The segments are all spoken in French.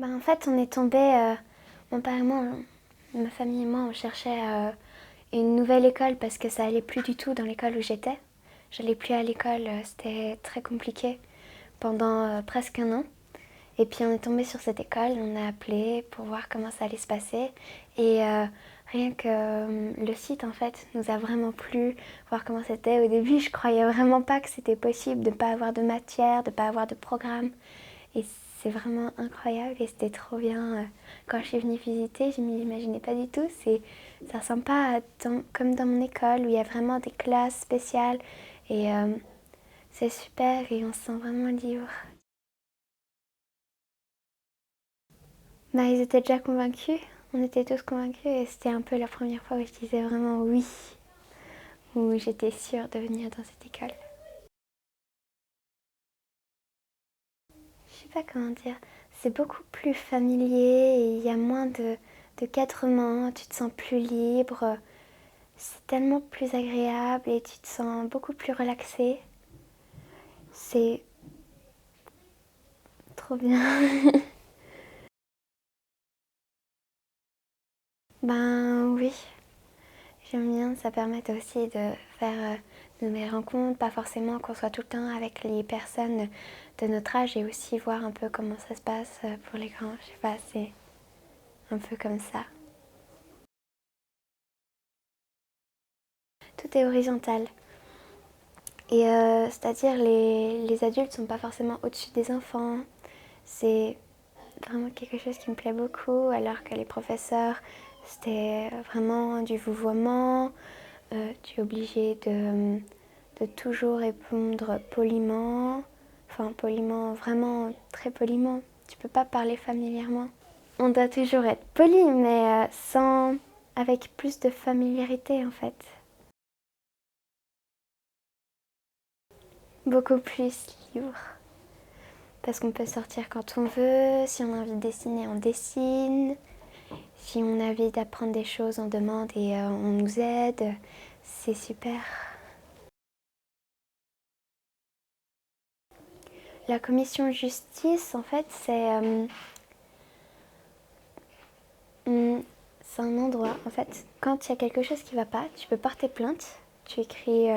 En fait, on est tombé, mon père et moi, ma famille et moi, on cherchait une nouvelle école parce que ça allait plus du tout dans l'école où j'étais. J'allais plus à l'école, c'était très compliqué pendant presque un an. Et puis on est tombé sur cette école, on a appelé pour voir comment ça allait se passer. Et rien que le site en fait nous a vraiment plu, voir comment c'était. Au début, je croyais vraiment pas que c'était possible de ne pas avoir de matière, de ne pas avoir de programme. Et c'est vraiment incroyable et c'était trop bien. Quand je suis venue visiter, je ne m'imaginais pas du tout. Ça ressemble pas comme dans mon école où il y a vraiment des classes spéciales. Et c'est super et on se sent vraiment libre. Ils étaient déjà convaincus, on était tous convaincus et c'était un peu la première fois où je disais vraiment oui, où j'étais sûre de venir dans cette école. Je sais pas comment dire, c'est beaucoup plus familier et il y a moins de cadrement, tu te sens plus libre, c'est tellement plus agréable et tu te sens beaucoup plus relaxé. C'est trop bien. Oui, j'aime bien, ça permet aussi de faire de nouvelles rencontres, pas forcément qu'on soit tout le temps avec les personnes de notre âge et aussi voir un peu comment ça se passe pour les grands. Je sais pas, c'est un peu comme ça. Tout est horizontal. Et c'est-à-dire les adultes sont pas forcément au-dessus des enfants. C'est vraiment quelque chose qui me plaît beaucoup, alors que les professeurs, c'était vraiment du vouvoiement. Tu es obligé de toujours répondre poliment. Enfin, poliment, vraiment très poliment. Tu peux pas parler familièrement. On doit toujours être poli, mais avec plus de familiarité en fait. Beaucoup plus libre. Parce qu'on peut sortir quand on veut. Si on a envie de dessiner, on dessine. Si on a envie d'apprendre des choses, on demande et on nous aide. C'est super. La commission justice, en fait, c'est un endroit. En fait, quand il y a quelque chose qui ne va pas, tu peux porter plainte. Tu écris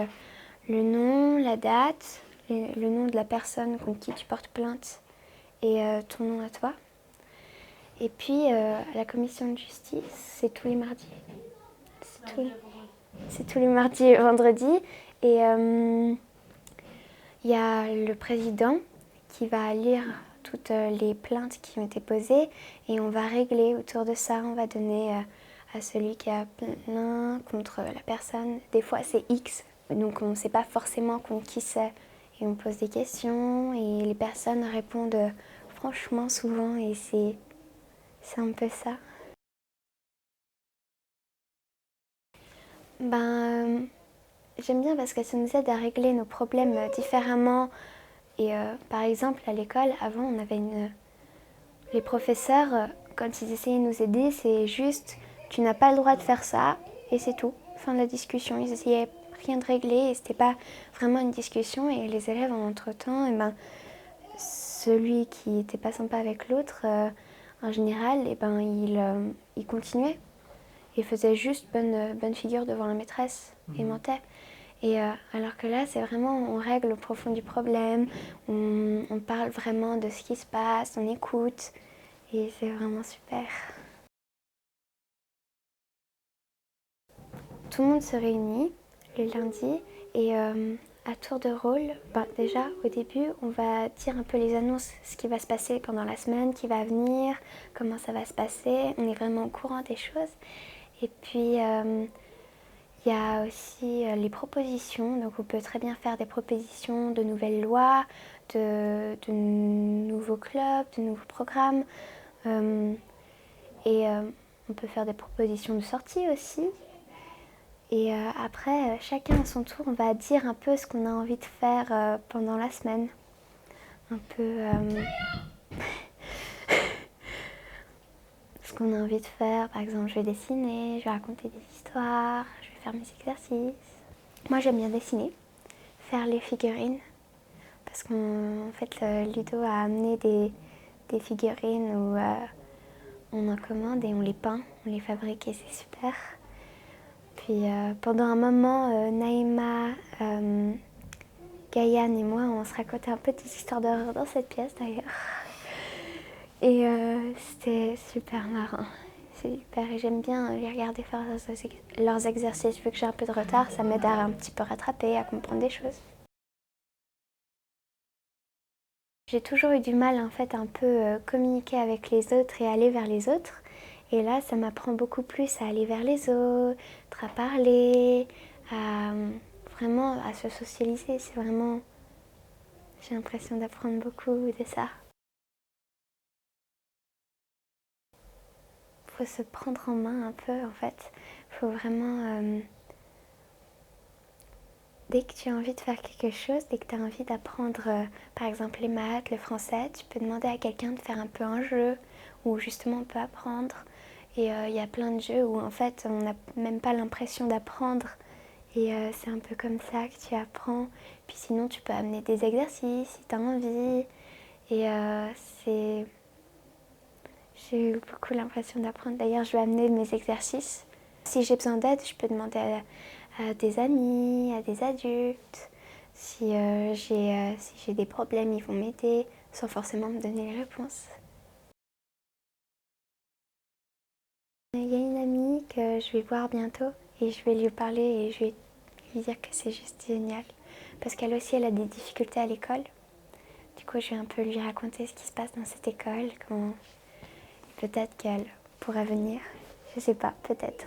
le nom, la date, le nom de la personne contre qui tu portes plainte et ton nom à toi. Et puis, la commission de justice, c'est tous les mardis. C'est tous les mardis et vendredis. Et il y a le président qui va lire toutes les plaintes qui ont été posées et on va régler autour de ça. On va donner à celui qui a plaint contre la personne. Des fois, c'est X, donc on ne sait pas forcément contre qui c'est. Et on pose des questions et les personnes répondent franchement souvent et c'est un peu ça. Ben, j'aime bien parce que ça nous aide à régler nos problèmes différemment. Et par exemple, à l'école, avant, on avait les professeurs, quand ils essayaient de nous aider, c'est juste tu n'as pas le droit de faire ça et c'est tout. Fin de la discussion. Ils essayaient rien de régler et c'était pas vraiment une discussion. Et les élèves, en entre-temps, celui qui n'était pas sympa avec l'autre, en général, il continuait. Il faisait juste bonne figure devant la maîtresse et mentait. Et alors que là, c'est vraiment, on règle au profond du problème, on parle vraiment de ce qui se passe, on écoute, et c'est vraiment super. Tout le monde se réunit le lundi et à tour de rôle, déjà au début, on va dire un peu les annonces, ce qui va se passer pendant la semaine qui va venir, comment ça va se passer, on est vraiment au courant des choses. Et puis, il y a aussi les propositions, donc on peut très bien faire des propositions de nouvelles lois, de nouveaux clubs, de nouveaux programmes. Euh, et on peut faire des propositions de sortie aussi. Et après, chacun à son tour, on va dire un peu ce qu'on a envie de faire pendant la semaine. Un peu ce qu'on a envie de faire. Par exemple, je vais dessiner, je vais raconter des histoires, je vais faire mes exercices. Moi, j'aime bien dessiner, faire les figurines. Parce qu'en fait, Ludo a amené des figurines où on en commande et on les peint, on les fabrique et c'est super. Puis pendant un moment, Naïma, Gaïane et moi, on se racontait un peu des histoires d'horreur dans cette pièce d'ailleurs. Et c'était super marrant. C'est super et j'aime bien les regarder faire leurs exercices. Vu que j'ai un peu de retard, ça m'aide à un petit peu rattraper, à comprendre des choses. J'ai toujours eu du mal en fait un peu communiquer avec les autres et aller vers les autres. Et là, ça m'apprend beaucoup plus à aller vers les autres, à parler, à vraiment à se socialiser. C'est vraiment, j'ai l'impression d'apprendre beaucoup de ça. Faut se prendre en main un peu en fait. Faut vraiment dès que tu as envie de faire quelque chose, dès que tu as envie d'apprendre par exemple les maths, le français, tu peux demander à quelqu'un de faire un peu un jeu où justement on peut apprendre. Et il y a plein de jeux où en fait on n'a même pas l'impression d'apprendre. Et c'est un peu comme ça que tu apprends. Puis sinon tu peux amener des exercices si tu as envie. Et c'est... J'ai eu beaucoup l'impression d'apprendre. D'ailleurs je vais amener mes exercices. Si j'ai besoin d'aide, je peux demander à des amis, à des adultes. Si j'ai des problèmes, ils vont m'aider sans forcément me donner les réponses. Il y a une amie que je vais voir bientôt et je vais lui parler et je vais lui dire que c'est juste génial. Parce qu'elle aussi, elle a des difficultés à l'école. Du coup, je vais un peu lui raconter ce qui se passe dans cette école, comment peut-être qu'elle pourrait venir. Je sais pas, peut-être.